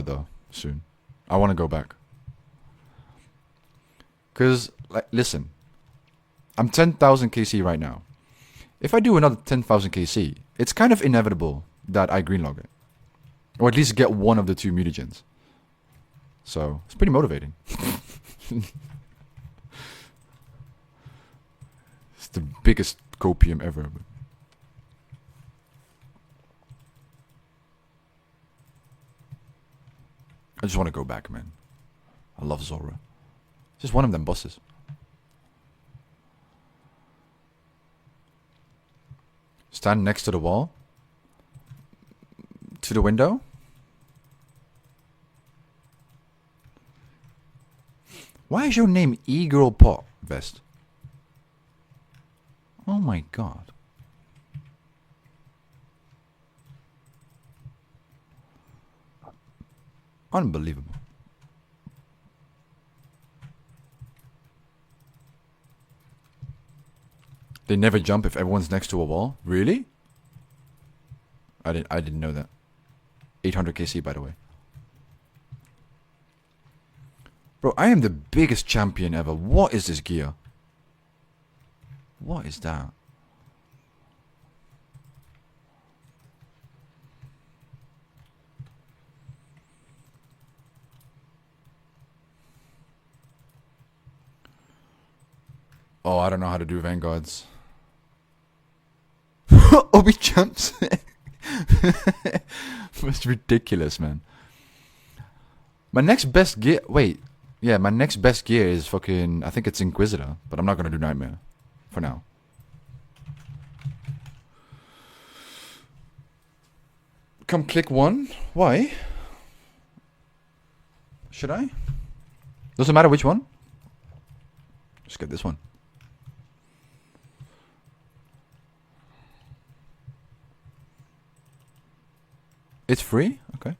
though soon. I want to go back. Cause like, listen, I'm 10,000 KC right now. If I do another 10,000 KC, it's kind of inevitable that I greenlog it, or at least get one of the two mutagens. So it's pretty motivating. It's the biggest copium ever. I just want to go back, man. I love Zora. Just one of them bosses. Stand next to the wall. To the window. Why is your name E-Girl Pop Vest? Oh my god. Unbelievable. They never jump if everyone's next to a wall? Really? I didn't know that. 800 KC by the way. Bro, I am the biggest champion ever. What is this gear? What is that? Oh, I don't know how to do vanguards. Obi jumps. That's ridiculous, man. My next best gear... Wait. Yeah, my next best gear is fucking... I think it's Inquisitor. But I'm not gonna do Nightmare. For now. Come click one? Why? Should I? Doesn't matter which one. Just get this one. It's free? Okay.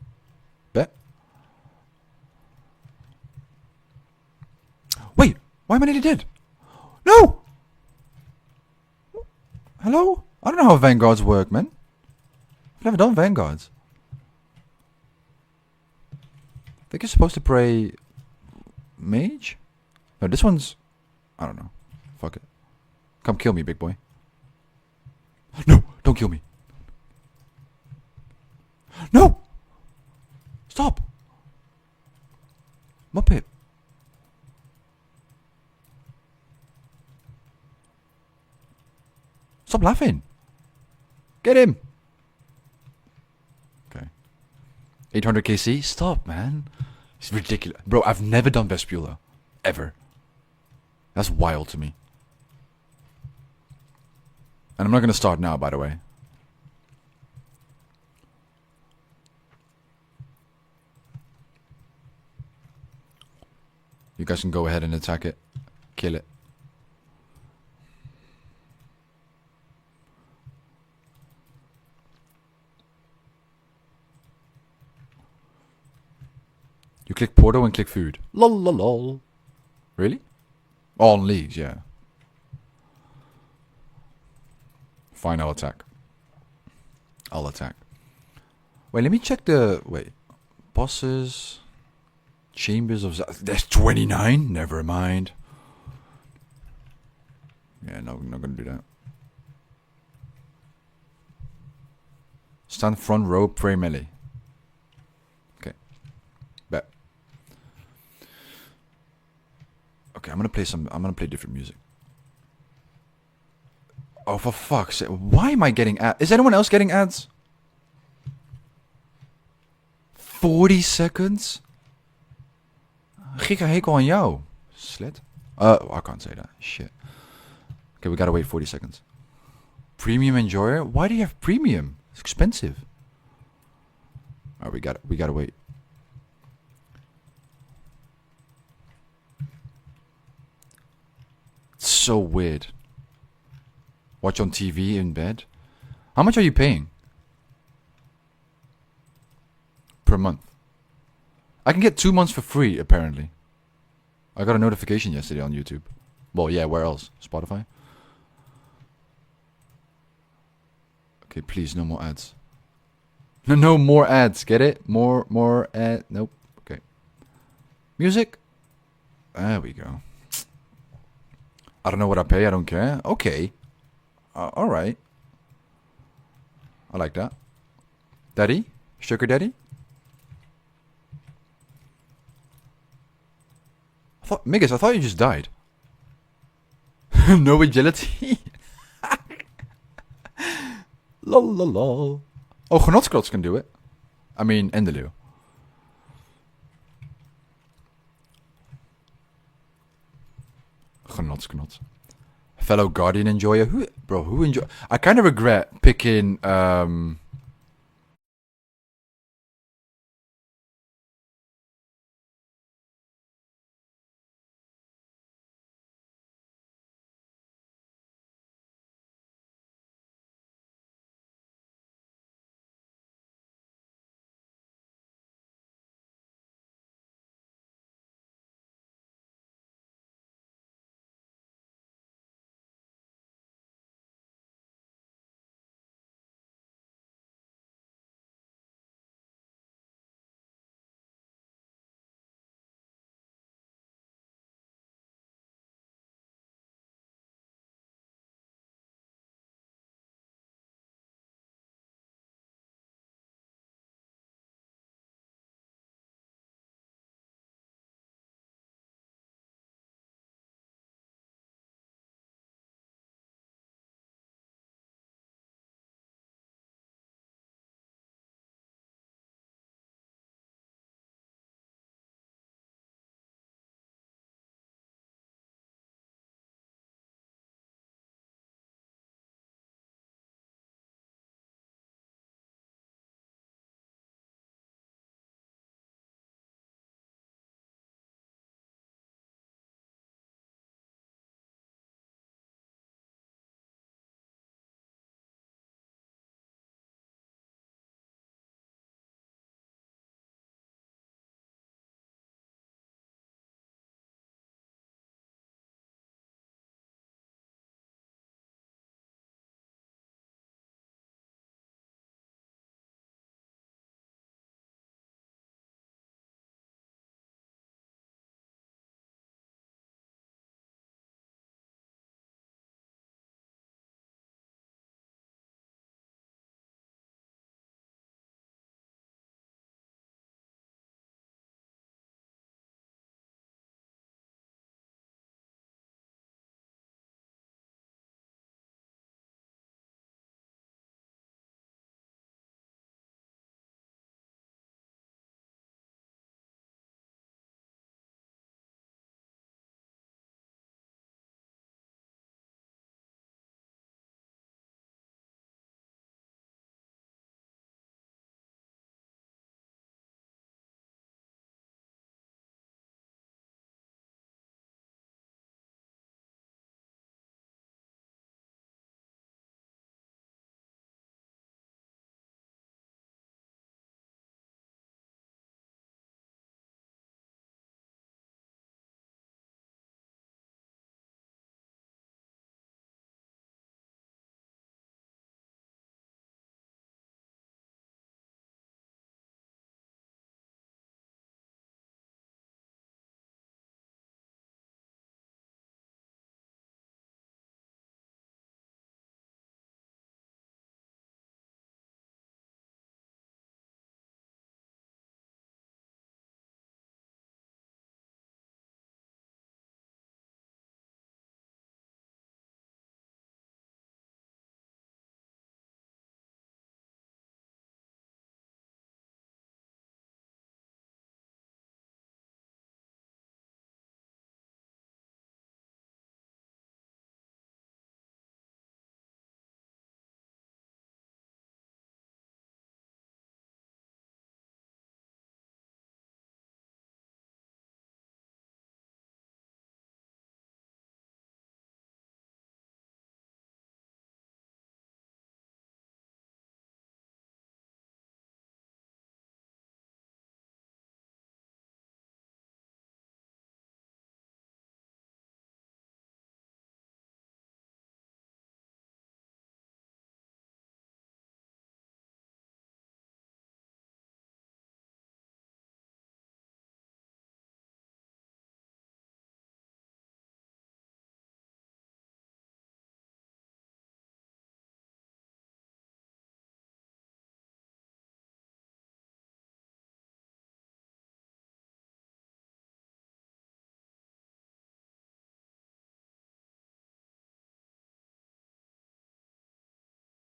Bet. Wait! Why am I nearly dead? No! Hello? I don't know how vanguards work, man. I've never done vanguards. I think you're supposed to pray... Mage? No, this one's... I don't know. Fuck it. Come kill me, big boy. No! Don't kill me. No! Stop! Muppet. Stop laughing. Get him. Okay. 800 KC? Stop, man. It's ridiculous. Bro, I've never done Vespula. Ever. That's wild to me. And I'm not gonna start now, by the way. You guys can go ahead and attack it. Kill it. You click Portal and click food. Lol lol lol. Really? All on leagues, yeah. Fine, I'll attack. I'll attack. Wait, let me check the... Wait. Bosses... Chambers of... There's 29? Never mind. Yeah, no, I'm not gonna do that. Stand front row, pray melee. Okay. Bet. Okay, I'm gonna play different music. Oh, for fuck's sake. Why am I getting ads? Is anyone else getting ads? 40 seconds? Giga hekel aan jou, slit. I can't say that. Shit. Okay, we gotta wait 40 seconds. Premium enjoyer? Why do you have premium? It's expensive. Alright, we gotta wait. It's so weird. Watch on TV in bed. How much are you paying? Per month. I can get 2 months for free, apparently. I got a notification yesterday on YouTube. Well, yeah, where else? Spotify? Okay, please, no more ads. No more ads. Get it? More ad. Nope. Okay. Music. There we go. I don't know what I pay. I don't care. Okay. All right. I like that. Daddy? Sugar daddy? Migas, I thought you just died. No agility? Lol, lol, lol. Oh, Genotsklots can do it. I mean, Endeloo. Genotsknots. Fellow Guardian enjoyer. Who enjoy? I kind of regret picking